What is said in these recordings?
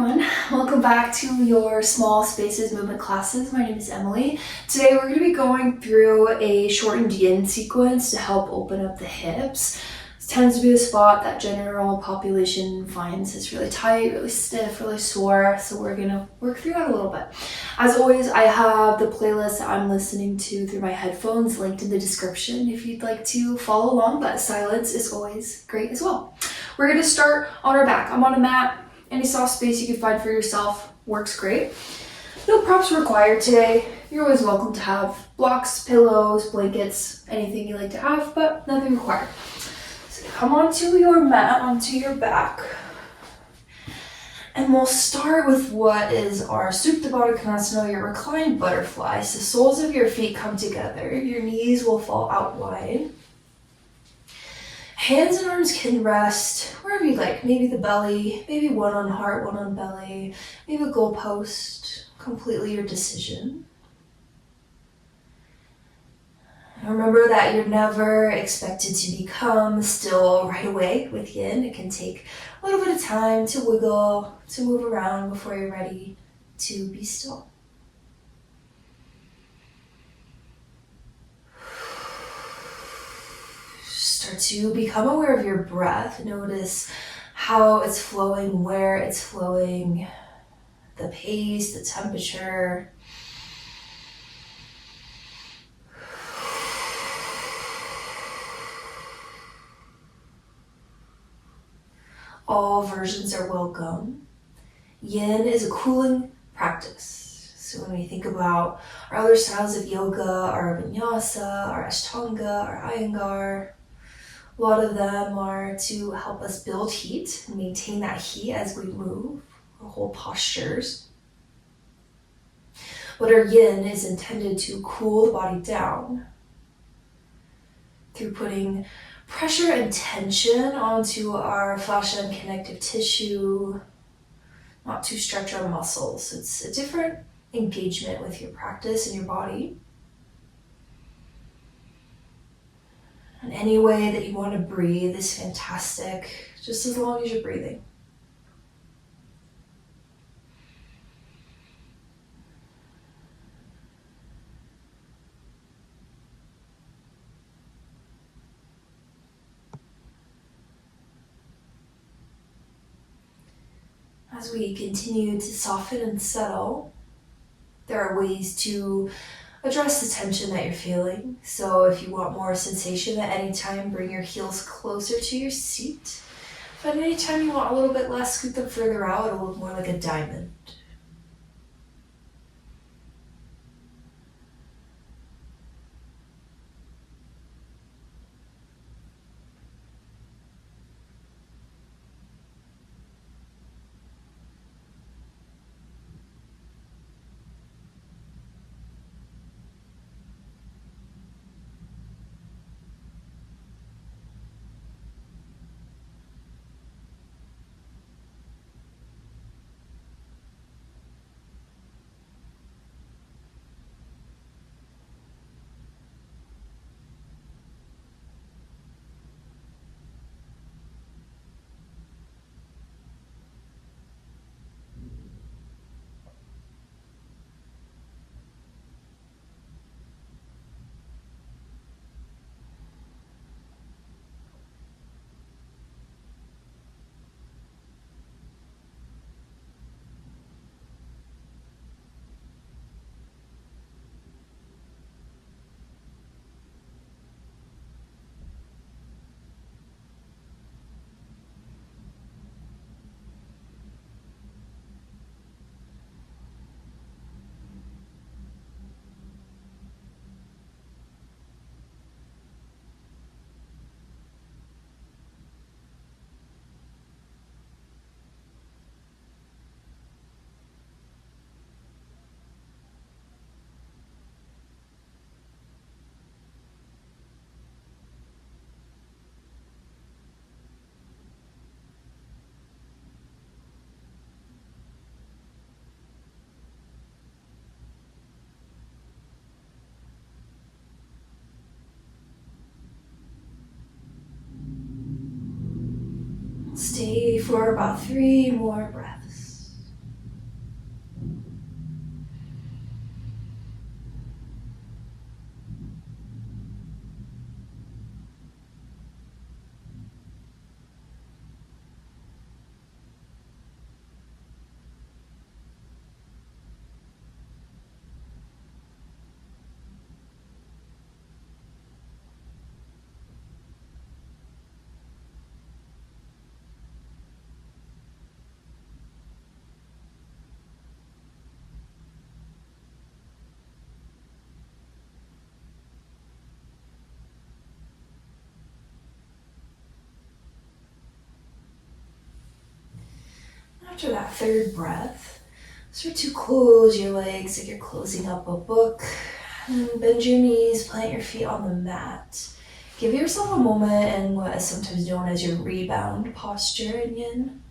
everyone. Welcome back to your Small Spaces movement classes. My name is Emily. Today we're going to be going through a shortened yin sequence to help open up the hips. This tends to be the spot that general population finds is really tight, really stiff, really sore. So we're going to work through that a little bit. As always, I have the playlist that I'm listening to through my headphones linked in the description if you'd like to follow along, but silence is always great as well. We're going to start on our back. I'm on a mat. Any soft space you can find for yourself works great. No props required today. You're always welcome to have blocks, pillows, blankets, anything you like to have, but nothing required. So come onto your mat, onto your back. And we'll start with what is our Supta Baddha Konasana, your reclined butterfly. So soles of your feet come together. Your knees will fall out wide. Hands and arms can rest wherever you like. Maybe the belly, maybe one on heart, one on belly, maybe a goalpost. Completely your decision. And remember that you're never expected to become still right away with yin. It can take a little bit of time to wiggle, to move around before you're ready to be still. Start to become aware of your breath. Notice how it's flowing, where it's flowing, the pace, the temperature. All versions are welcome. Yin is a cooling practice. So when we think about our other styles of yoga, our vinyasa, our ashtanga, our iyengar, a lot of them are to help us build heat and maintain that heat as we move, our whole postures. But our yin is intended to cool the body down through putting pressure and tension onto our fascia and connective tissue, not to stretch our muscles. It's a different engagement with your practice and your body. And any way that you want to breathe is fantastic, just as long as you're breathing. As we continue to soften and settle, there are ways to address the tension that you're feeling. So if you want more sensation at any time, bring your heels closer to your seat. But anytime you want a little bit less, scoot them further out. It'll look more like a diamond. Stay for about 3 more breaths. after that third breath, start to close your legs like you're closing up a book. And bend your knees, plant your feet on the mat. Give yourself a moment in what is sometimes known as your rebound posture in yin.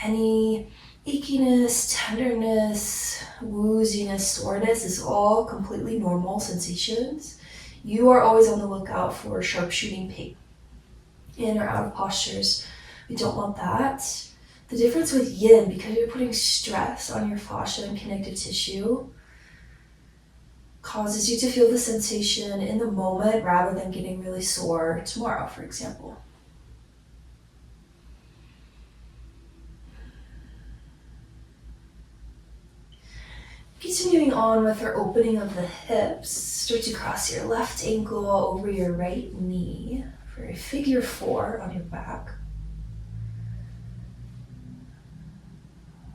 Any achiness, tenderness, wooziness, soreness is all completely normal sensations. You are always on the lookout for sharpshooting pain in or out of postures. We don't want that. The difference with yin, because you're putting stress on your fascia and connective tissue, causes you to feel the sensation in the moment rather than getting really sore tomorrow, for example. Continuing on with our opening of the hips, start to cross your left ankle over your right knee for a figure 4 on your back.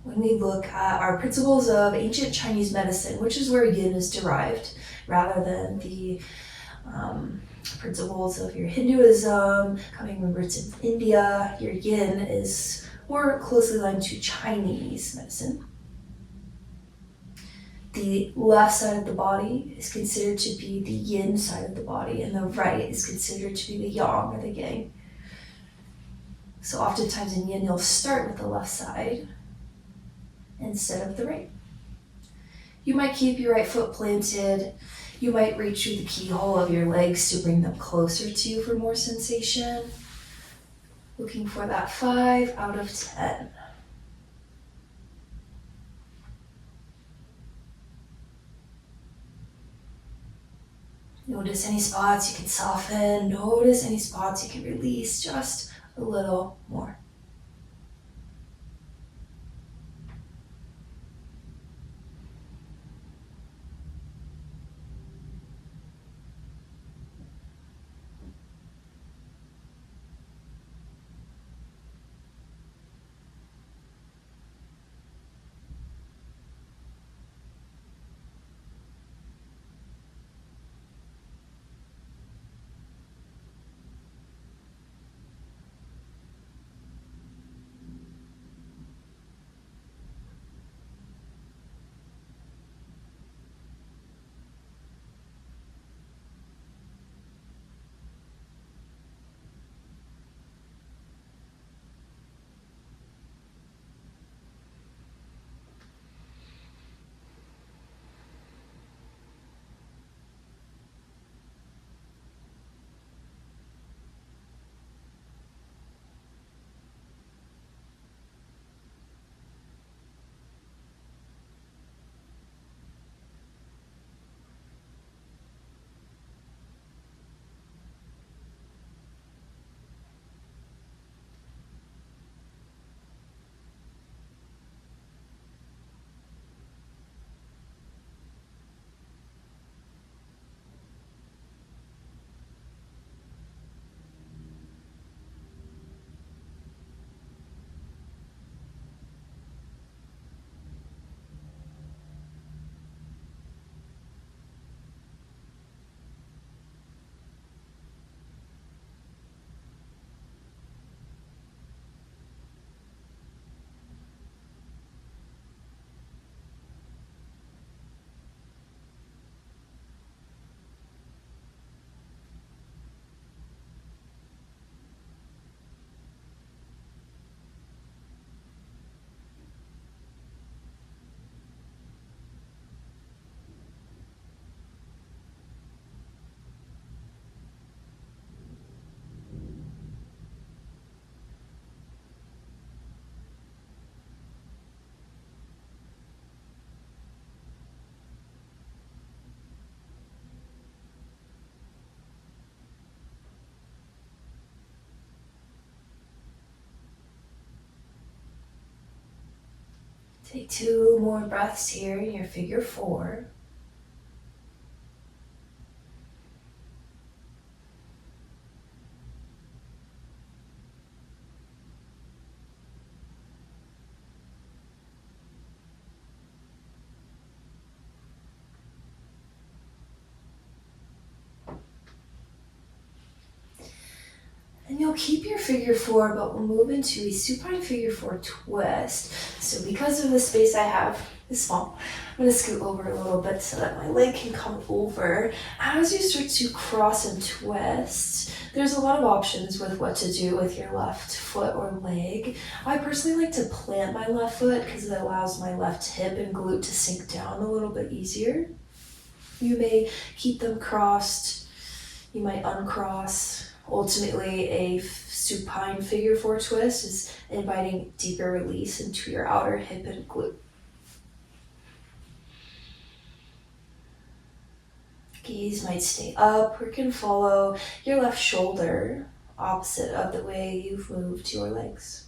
When we look at our principles of ancient Chinese medicine, which is where yin is derived, rather than the principles of your Hinduism coming from roots in India, your yin is more closely aligned to Chinese medicine. The left side of the body is considered to be the yin side of the body, and the right is considered to be the yang or the yang. So oftentimes in yin, you'll start with the left side instead of the right. You might keep your right foot planted. You might reach through the keyhole of your legs to bring them closer to you for more sensation. Looking for that 5 out of 10. Notice any spots you can soften. Notice any spots you can release just a little more. Take 2 more breaths here in your figure 4. Now keep your figure four, but we'll move into a supine figure four twist. So because of the space I have is small, I'm gonna scoot over a little bit so that my leg can come over. As you start to cross and twist, there's a lot of options with what to do with your left foot or leg. I personally like to plant my left foot because it allows my left hip and glute to sink down a little bit easier. You may keep them crossed, you might uncross. Ultimately, a supine figure four twist is inviting deeper release into your outer hip and glute. Gaze might stay up or can follow your left shoulder, opposite of the way you've moved your legs.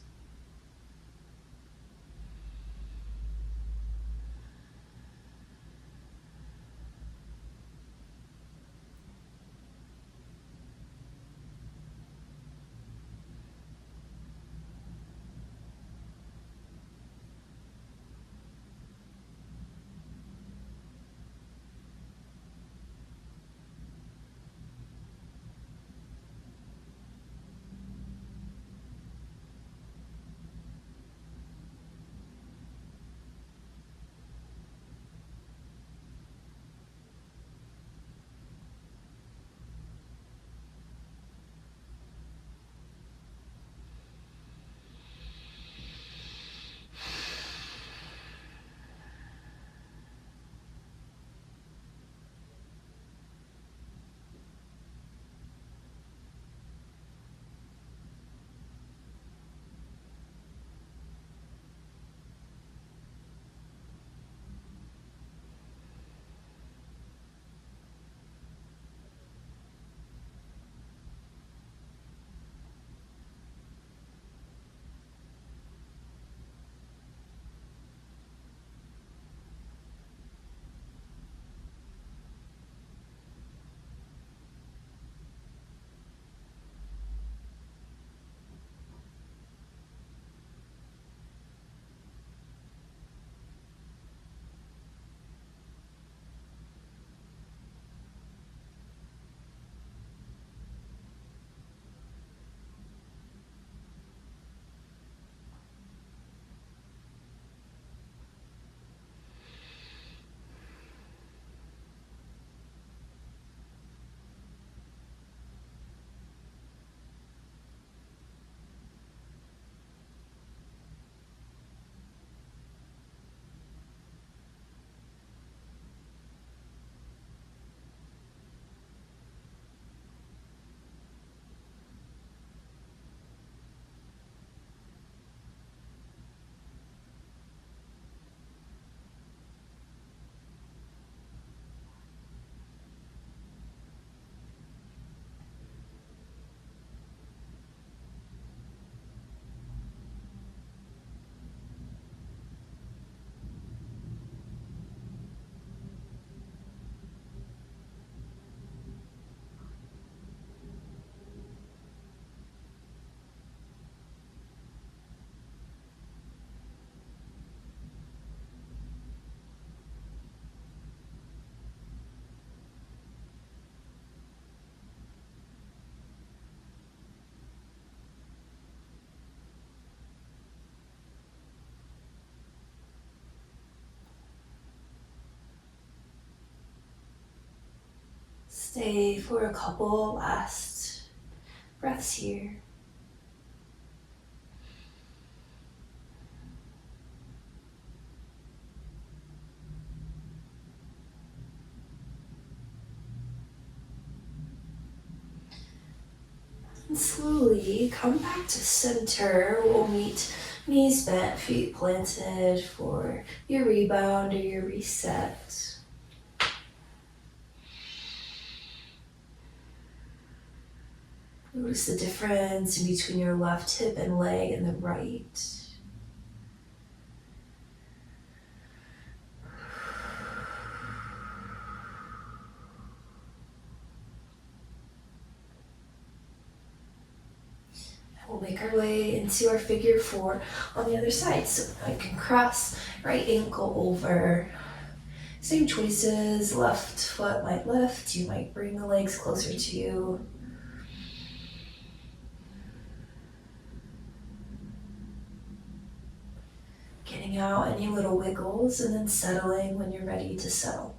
Stay for a couple last breaths here. And slowly come back to center. We'll meet knees bent, feet planted for your rebound or your reset. Notice the difference in between your left hip and leg and the right. We'll make our way into our figure four on the other side. So I can cross right ankle over. Same choices, left foot might lift, you might bring the legs closer to you. checking out any little wiggles and then settling when you're ready to settle.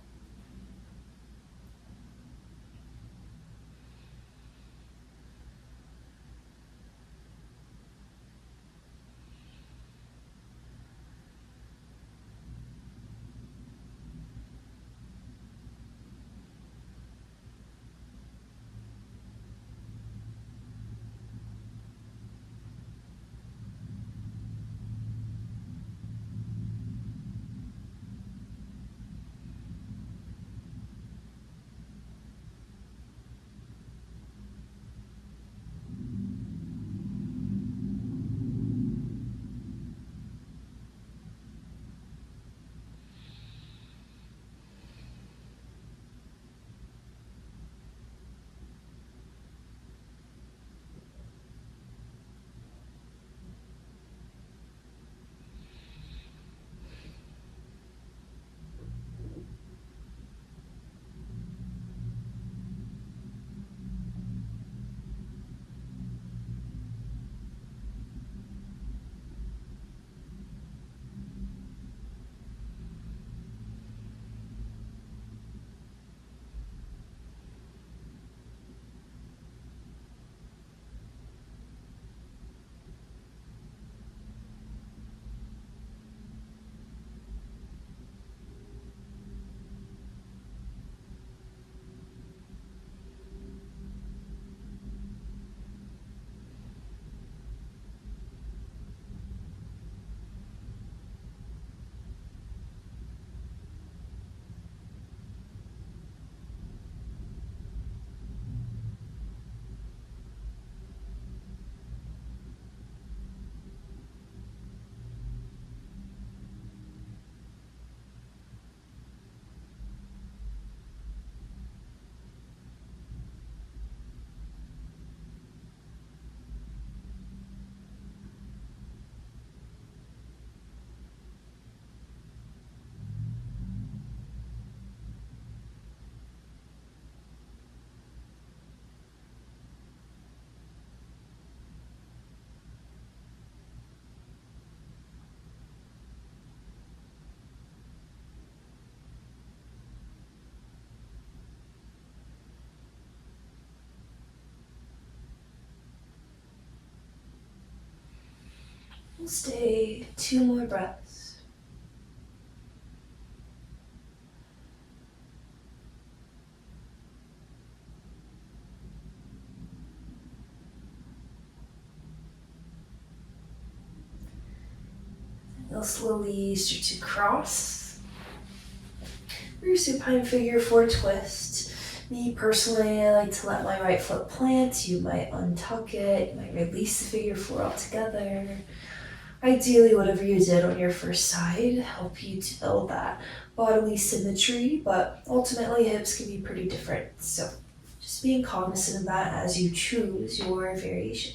We'll stay 2 more breaths. You'll slowly start to cross your supine figure 4 twist. Me personally, I like to let my right foot plant. You might untuck it, you might release the figure 4 altogether. Ideally, whatever you did on your first side help you to build that bodily symmetry, but ultimately hips can be pretty different. So just being cognizant of that as you choose your variation.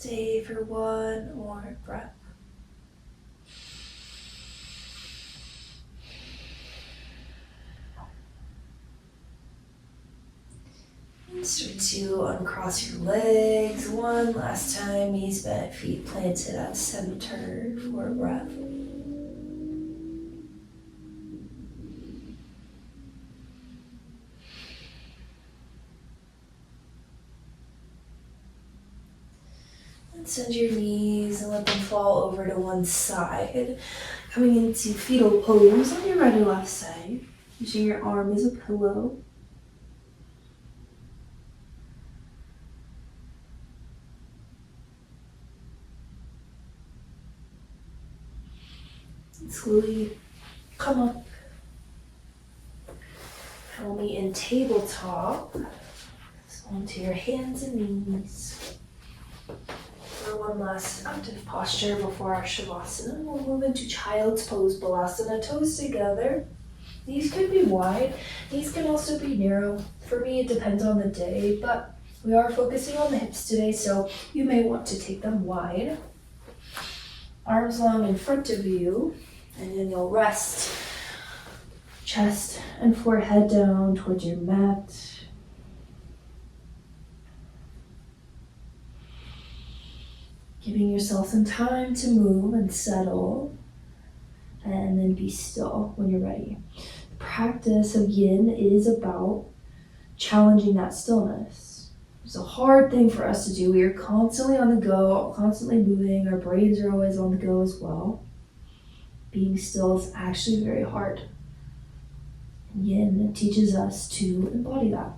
Stay for one more breath. And start to uncross your legs one last time. Knees bent, feet planted at center for a breath. And send your knees and let them fall over to one side. Coming into fetal pose on your right or left side. Using your arm as a pillow. And slowly come up. Follow me in tabletop. So onto your hands and knees. For one last active posture before our Shavasana, we'll move into Child's Pose, Balasana, toes together. These could be wide, these can also be narrow. For me, it depends on the day, but we are focusing on the hips today, so you may want to take them wide. Arms long in front of you, and then you'll rest chest and forehead down towards your mat. Giving yourself some time to move and settle, and then be still when you're ready. The practice of yin is about challenging that stillness. It's a hard thing for us to do. We are constantly on the go, constantly moving. Our brains are always on the go as well. Being still is actually very hard. And yin teaches us to embody that.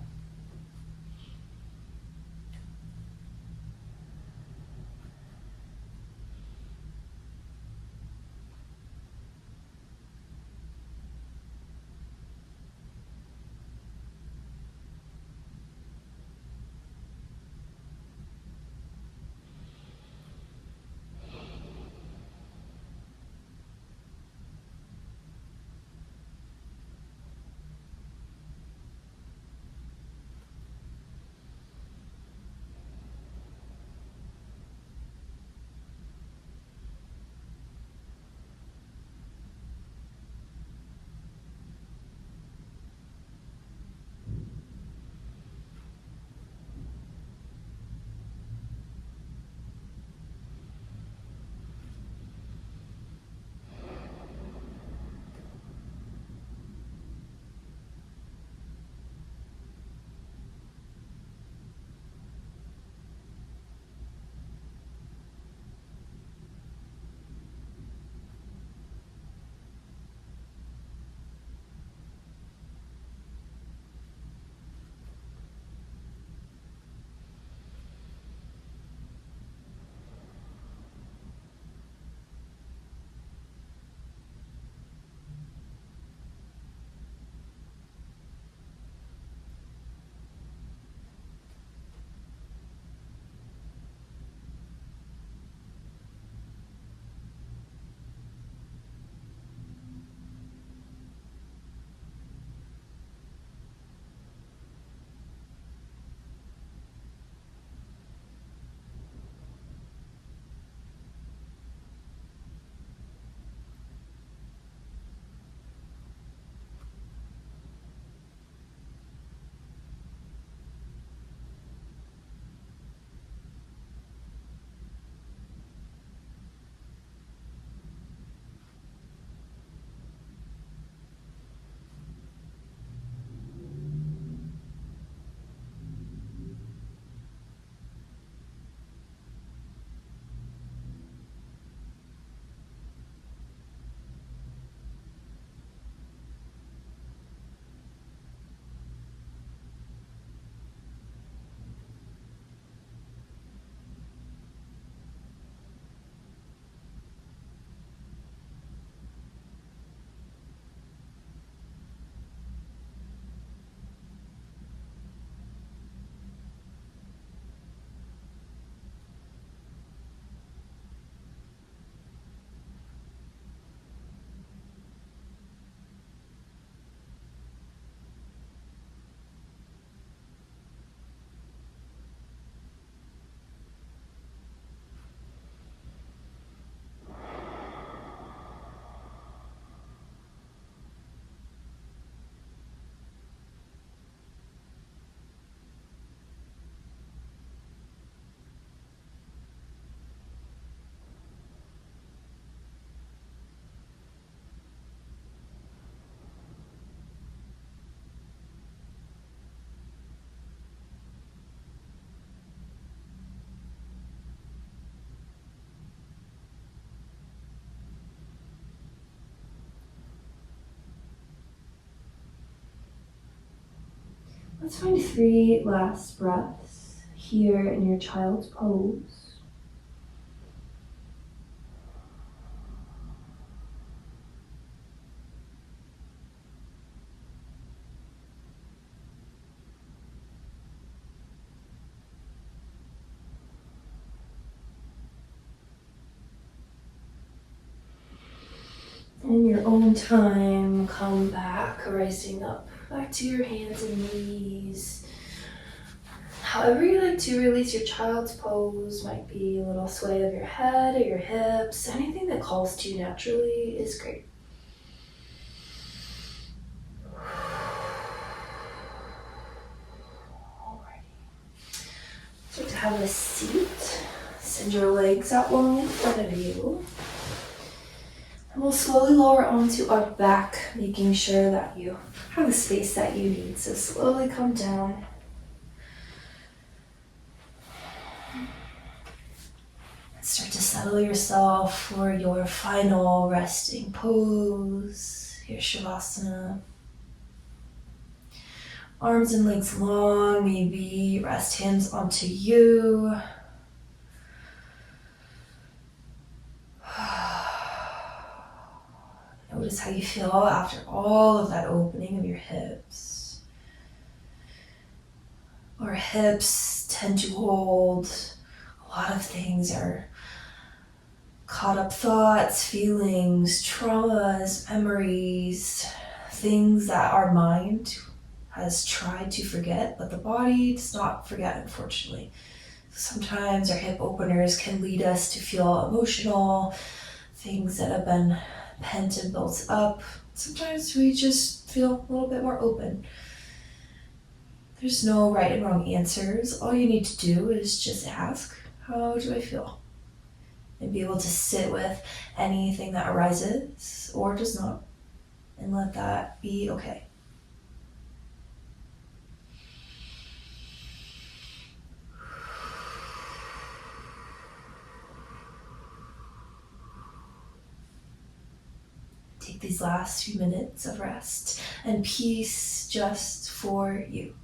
Let's find 3 last breaths here in your child's pose. In your own time, come back, rising up, back to your hands and knees. However you like to release your child's pose, might be a little sway of your head or your hips, anything that calls to you naturally is great. Alrighty. Start to have a seat. Send your legs out long in front of you. And we'll slowly lower onto our back, making sure that you have the space that you need. So slowly come down. Start to settle yourself for your final resting pose, your Shavasana. Arms and legs long, maybe rest hands onto you. Notice how you feel after all of that opening of your hips. Our hips tend to hold a lot of things, our caught up thoughts, feelings, traumas, memories, things that our mind has tried to forget, but the body does not forget, unfortunately. Sometimes our hip openers can lead us to feel emotional, things that have been pent and built up. Sometimes we just feel a little bit more open. There's no right and wrong answers. All you need to do is just ask, how do I feel? And be able to sit with anything that arises or does not, and let that be okay. Take these last few minutes of rest and peace just for you.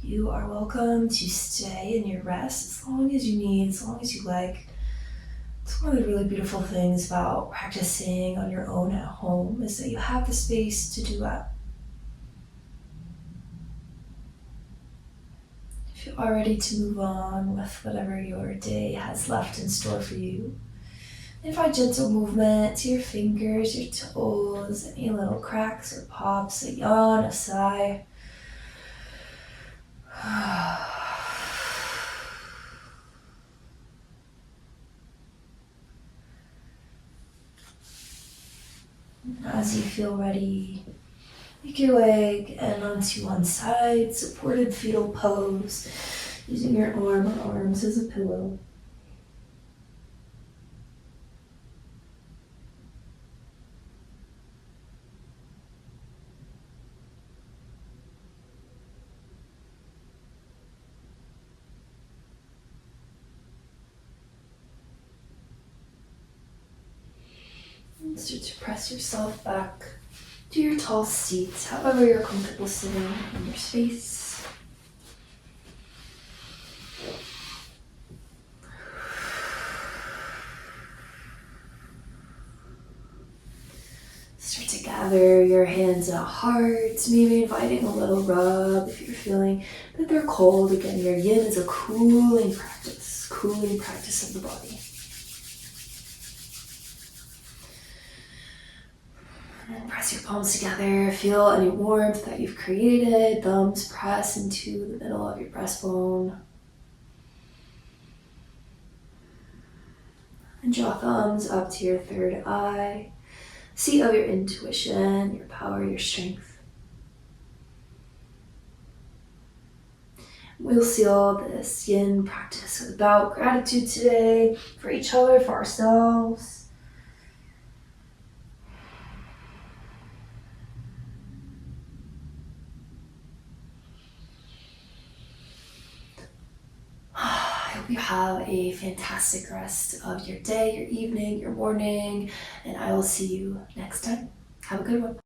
You are welcome to stay in your rest as long as you need, as long as you like. It's one of the really beautiful things about practicing on your own at home is that you have the space to do that. If you are ready to move on with whatever your day has left in store for you, invite gentle movement to your fingers, your toes, any little cracks or pops, a yawn, a sigh. As you feel ready, make your leg and onto one side, supported fetal pose, using your arm or arms as a pillow. And start to press yourself back to your tall seat, however you're comfortable sitting in your space. Start to gather your hands at heart, maybe inviting a little rub if you're feeling that they're cold. Again, your yin is a cooling practice of the body. And press your palms together. Feel any warmth that you've created. Thumbs press into the middle of your breastbone. And draw thumbs up to your third eye. Seat of your intuition, your power, your strength. We'll seal this yin practice with about gratitude today for each other, for ourselves. I hope you have a fantastic rest of your day, your evening, your morning, and I will see you next time. Have a good one.